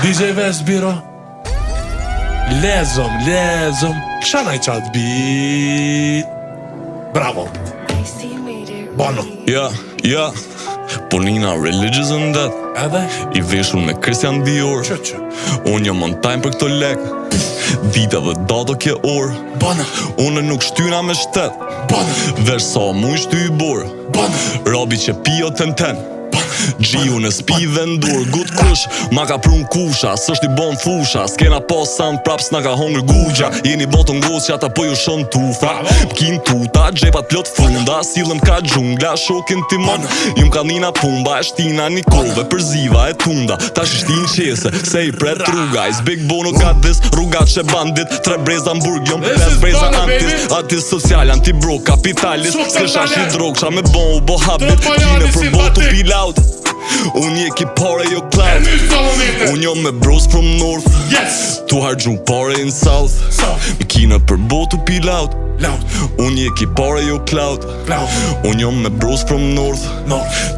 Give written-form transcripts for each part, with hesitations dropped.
DJ Ves biro Lezëm Shanaj qatë bit Bravo Bono Ja Ponina religious and death Edhe I veshur me Christian Dior Që Unë jam on time për këto lek Dita dhe dato kje orë Bono Unë nuk shtyna me shtet Bono Versa mu i shty i borë Bono Robi që pio ten Gjiu në spi vendur Gut kush Ma ka prun kusha Sështë i bon fusha Skena pas sand prap s'na ka hongër gugja Jeni botën gosja ta po ju shon tufa Pkin tuta Gjepat plot funda Silëm ka gjungla Shokin timon Jum ka nina pumba E shtina Nikove Përziva e tunda Ta shtin qese Se i pret rruga Is Big Bono got this Rrugat që bandit Tre breza mburgjom 5 breza antis Artist social Anti-bro Kapitalist S'kesha shi drog Qa me bon u bo habit Kine për botu pil out Unë je ki pare jo cloud Unë jo me bros from north Tu hargju pare in south Me kina për botu pil out Unë je ki pare jo cloud Unë jo me bros from north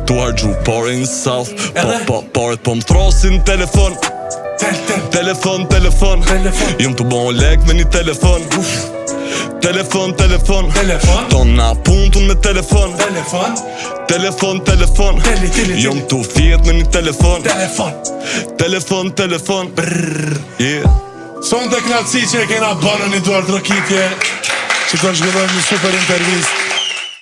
Tu hargju pare in south Paret po më throsin telefon Telefon Jom të bon lek me një telefon Telefon Tona puntun me telefon Telefon Jom të fjet me një telefon Telefon Son të knatësi që e kena bënë një duar drokitje Që të zhvillojmë një super intervist